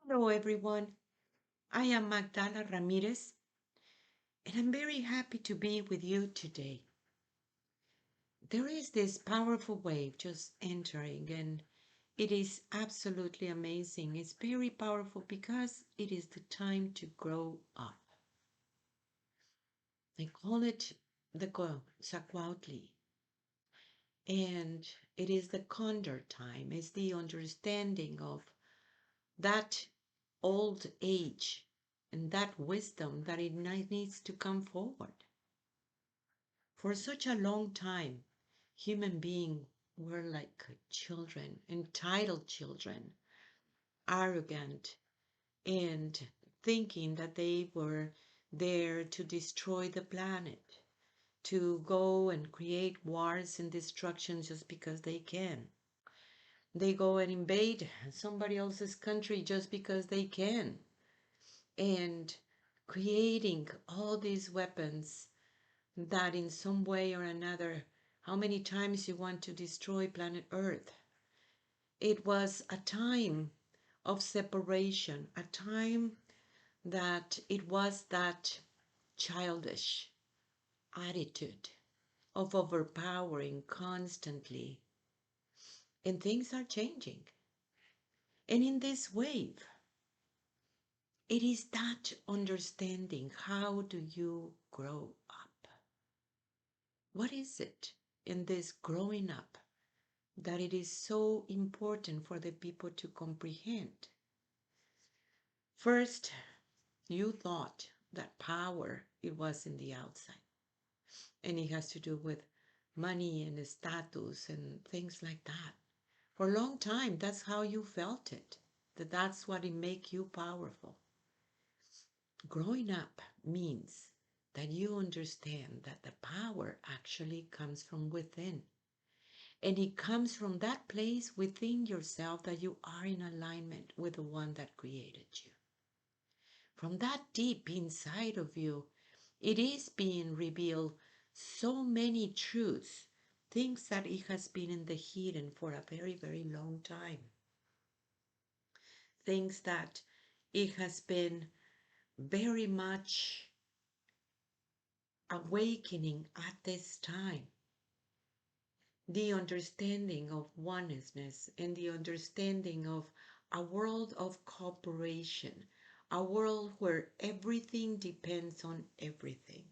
Hello, everyone. I am Magdala Ramirez, and I'm very happy to be with you today. There is this powerful wave just entering, and it is absolutely amazing. It's very powerful because it is the time to grow up. They call it the Sakwautli, and it is the Condor time. It's the understanding of that old age and that wisdom that it needs to come forward. For such a long time, human beings were like children, entitled children, arrogant, and thinking that they were there to destroy the planet, to go and create wars and destruction just because they can. They go and invade somebody else's country just because they can, and creating all these weapons that in some way or another, how many times you want to destroy planet Earth. It was a time of separation, a time that it was that childish attitude of overpowering constantly. And things are changing. And in this wave, it is that understanding. How do you grow up? What is it in this growing up that it is so important for the people to comprehend? First, you thought that power it was in the outside, and it has to do with money and status and things like that. For a long time, that's how you felt it, that's what it make you powerful. Growing up means that you understand that the power actually comes from within. And it comes from that place within yourself that you are in alignment with the one that created you. From that deep inside of you, it is being revealed so many truths, things that it has been in the hidden for a very, very long time. Things that it has been very much awakening at this time. The understanding of oneness and the understanding of a world of cooperation, a world where everything depends on everything,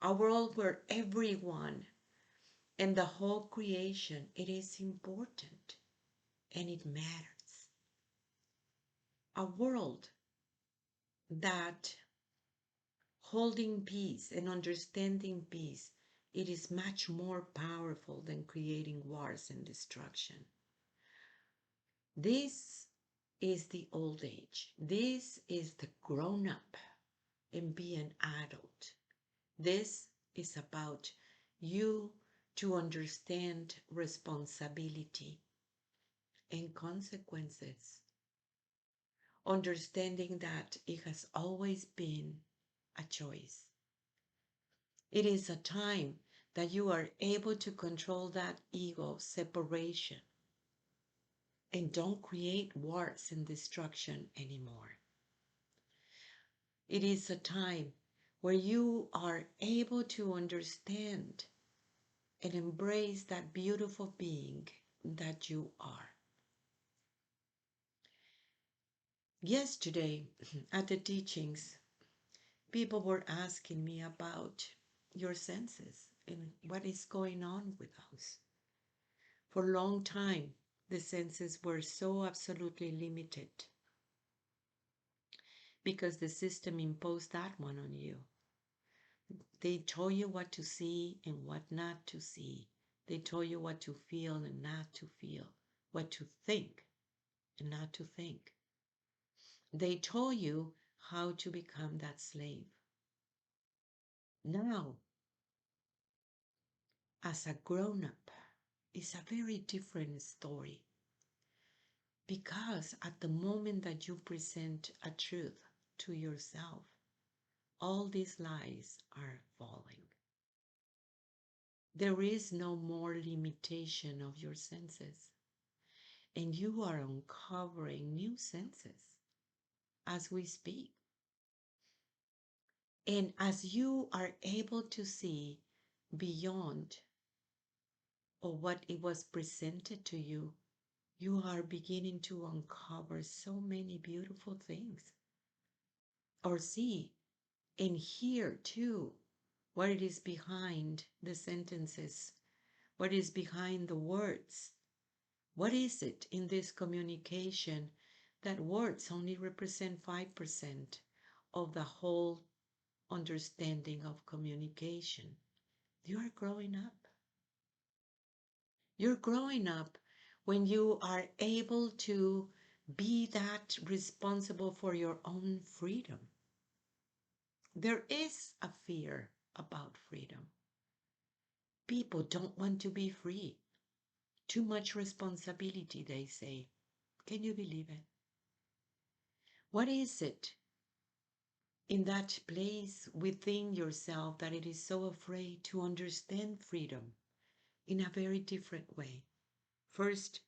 a world where everyone and the whole creation, it is important and it matters. A world that holding peace and understanding peace, it is much more powerful than creating wars and destruction. This is the old age. This is the grown up and be an adult. This is about you to understand responsibility and consequences. Understanding that it has always been a choice. It is a time that you are able to control that ego separation and don't create wars and destruction anymore. It is a time where you are able to understand and embrace that beautiful being that you are. Yesterday at the teachings, people were asking me about your senses and what is going on with us. For a long time, the senses were so absolutely limited because the system imposed that one on you. They told you what to see and what not to see. They told you what to feel and not to feel, what to think and not to think. They told you how to become that slave. Now, as a grown up, it's a very different story because at the moment that you present a truth to yourself, all these lies are falling. There is no more limitation of your senses, and you are uncovering new senses. as we speak. And as you are able to see beyond or what it was presented to you, you are beginning to uncover so many beautiful things. Or see and hear too what it is behind the sentences, what is behind the words. What is it in this communication that words only represent 5% of the whole understanding of communication? You are growing up. You're growing up when you are able to be that responsible for your own freedom. There is a fear about freedom. People don't want to be free. Too much responsibility, they say. Can you believe it? What is it in that place within yourself that it is so afraid to understand freedom in a very different way? First,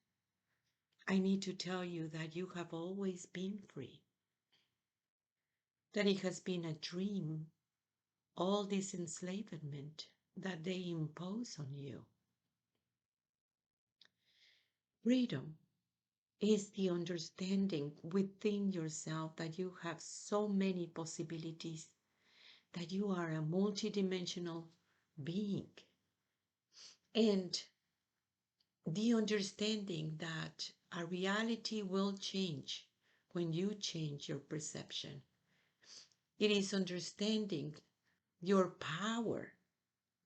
I need to tell you that you have always been free, that it has been a dream, all this enslavement that they impose on you. Freedom is the understanding within yourself that you have so many possibilities, that you are a multidimensional being. And the understanding that a reality will change when you change your perception. It is understanding your power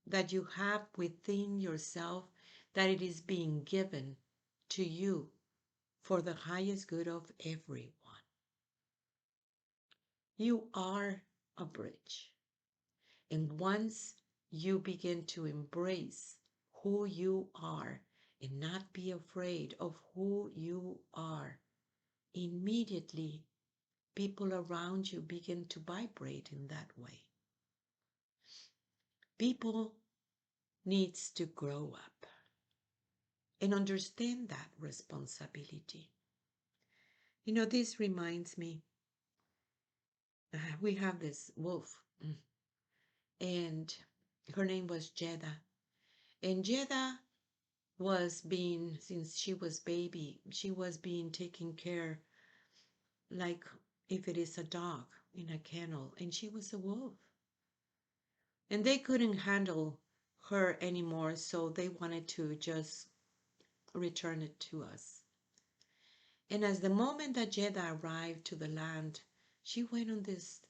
that you have within yourself, that it is being given to you for the highest good of everyone. You are a bridge. And once you begin to embrace who you are and not be afraid of who you are, immediately people around you begin to vibrate in that way. People needs to grow up and understand that responsibility. You know, this reminds me, we have this wolf, and her name was Jeddah. And Jeddah was being, since she was baby, she was being taken care like if it is a dog in a kennel, and she was a wolf. And they couldn't handle her anymore, so they wanted to just return it to us. And as the moment that Jeddah arrived to the land, she went on this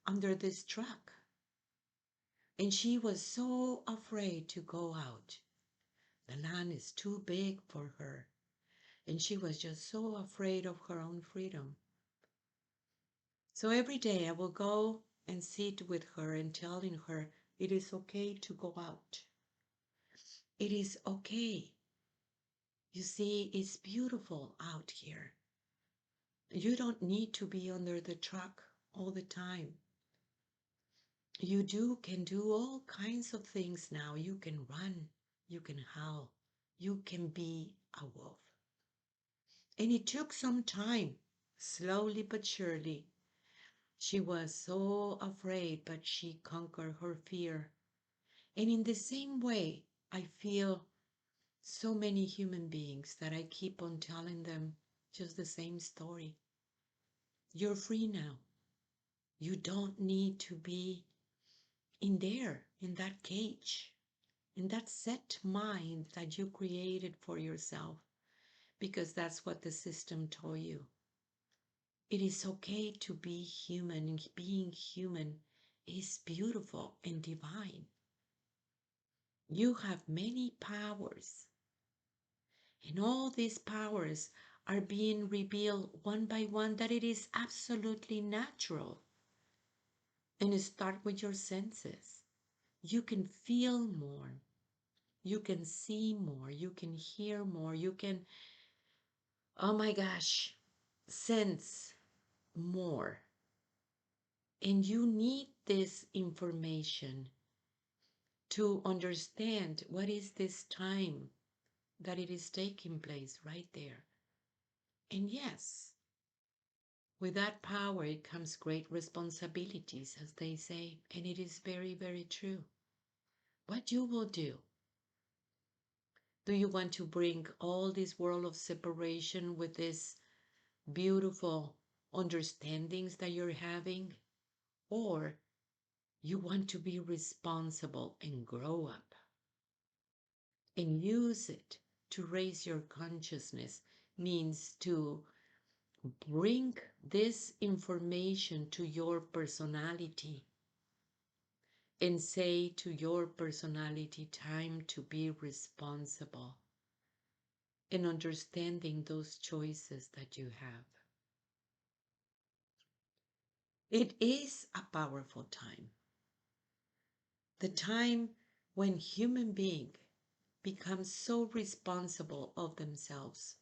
under this truck. And she was so afraid to go out. The land is too big for her. And she was just so afraid of her own freedom. So every day I will go and sit with her and telling her it is okay to go out. It is okay. You see, it's beautiful out here. You don't need to be under the truck all the time. You can do all kinds of things now. You can run, you can howl, you can be a wolf. And it took some time, slowly but surely. She was so afraid, but she conquered her fear. And in the same way, I feel so many human beings that I keep on telling them just the same story. You're free now. You don't need to be in there, in that cage, in that set mind that you created for yourself, because that's what the system told you. It is okay to be human, and being human is beautiful and divine. You have many powers, and all these powers are being revealed one by one, that it is absolutely natural. And start with your senses. You can feel more. You can see more. You can hear more. You can, oh my gosh, sense more. And you need this information to understand what is this time that it is taking place right there. And yes, With that power, it comes great responsibilities, as they say, and it is very, very true. What you will do? Do you want to bring all this world of separation with this beautiful understandings that you're having? Or you want to be responsible and grow up and use it to raise your consciousness, means to bring this information to your personality and say to your personality, time to be responsible and understanding those choices that you have. It is a powerful time. The time when human being becomes so responsible of themselves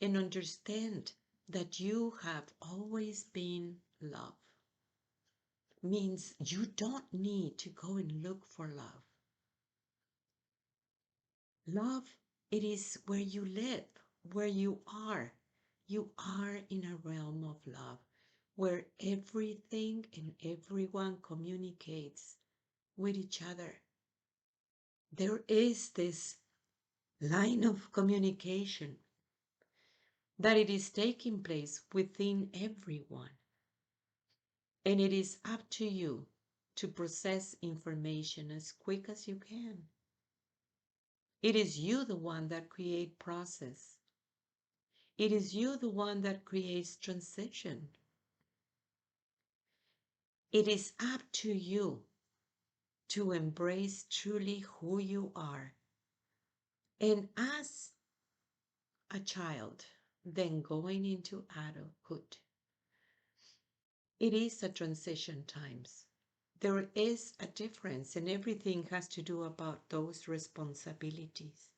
and understand that you have always been love, means you don't need to go and look for love. Love, it is where you live, where you are. You are in a realm of love where everything and everyone communicates with each other. There is this line of communication that it is taking place within everyone. And it is up to you to process information as quick as you can. It is you the one that create process. It is you the one that creates transition. It is up to you to embrace truly who you are. And as a child, then going into adulthood, it is a transition times. There is a difference, and everything has to do about those responsibilities.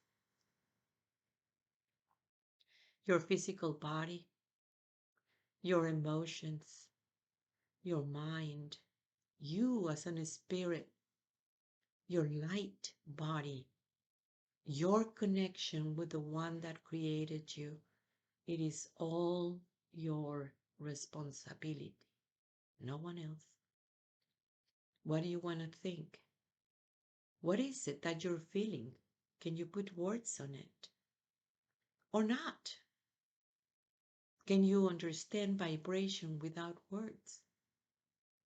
Your physical body, your emotions, your mind, you as an spirit, your light body, your connection with the one that created you. It is all your responsibility, no one else. What do you want to think? What is it that you're feeling? Can you put words on it? Or not? Can you understand vibration without words?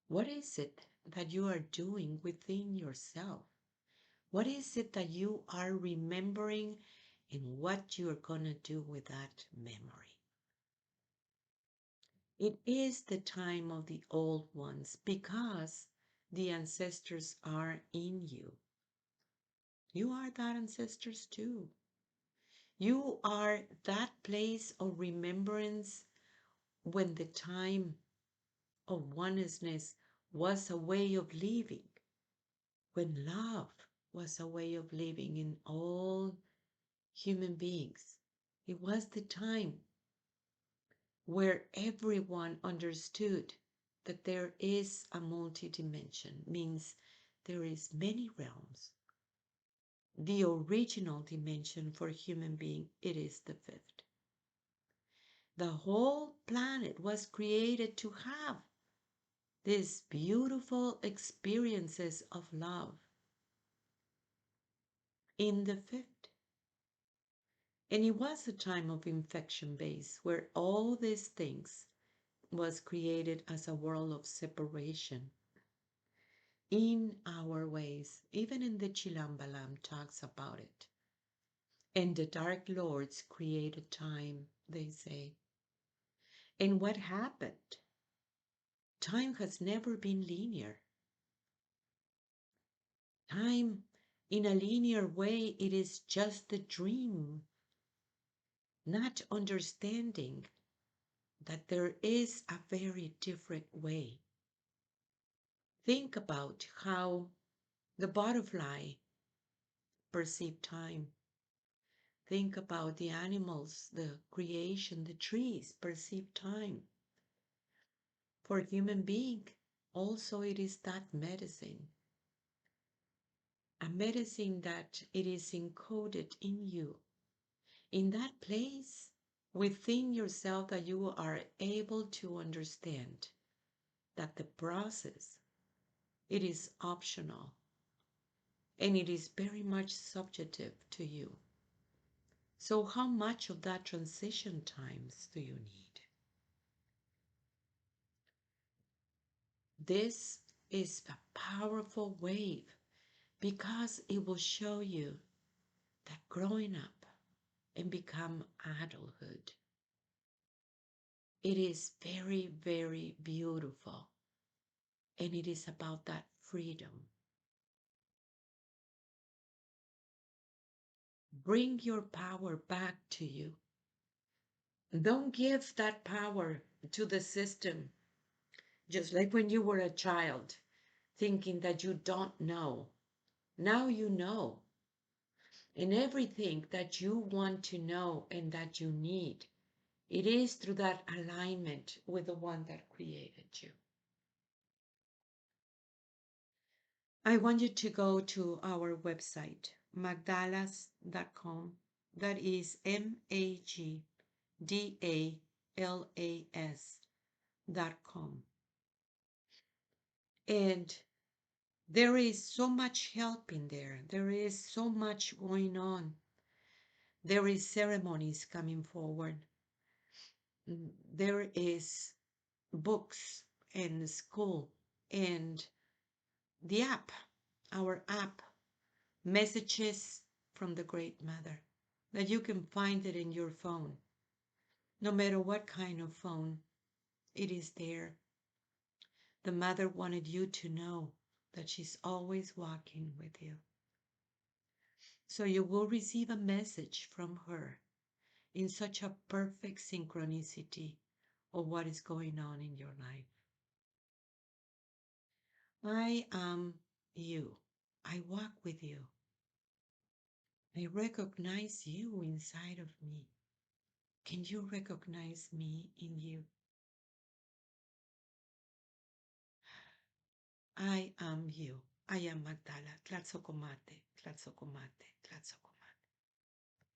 What is it that you are doing within yourself? What is it that you are remembering and what you're going to do with that memory? It is the time of the old ones because the ancestors are in you. You are that ancestors too. You are that place of remembrance when the time of oneness was a way of living, when love was a way of living in all human beings. It was the time where everyone understood that there is a multi-dimension, means there is many realms. The original dimension for human being, it is the fifth. The whole planet was created to have these beautiful experiences of love in the fifth. And it was a time of infection base where all these things was created as a world of separation in our ways. Even in the Chilambalam talks about it. And the Dark Lords created time, they say. And what happened? Time has never been linear. Time, in a linear way, it is just a dream, not understanding that there is a very different way. Think about how the butterfly perceive time. Think about the animals, the creation, the trees perceive time. For human being, also it is that medicine. A medicine that it is encoded in you. In that place, within yourself that you are able to understand that the process, it is optional and it is very much subjective to you. So how much of that transition times do you need? This is a powerful wave because it will show you that growing up and become adulthood, it is very, very beautiful. And it is about that freedom. Bring your power back to you. Don't give that power to the system, just like when you were a child, thinking that you don't know. Now you know. And everything that you want to know and that you need, it is through that alignment with the one that created you. I want you to go to our website, magdalas.com. That is MAGDALAS.com. And there is so much help in there. There is so much going on. There is ceremonies coming forward. There is books and school and the app, our app, Messages from the Great Mother, that you can find it in your phone. No matter what kind of phone, it is there. The mother wanted you to know that she's always walking with you. So you will receive a message from her in such a perfect synchronicity of what is going on in your life. I am you. I walk with you. I recognize you inside of me. Can you recognize me in you? I am you. I am Magdala. Tlatzocomate, tlatzocomate, tlatzocomate.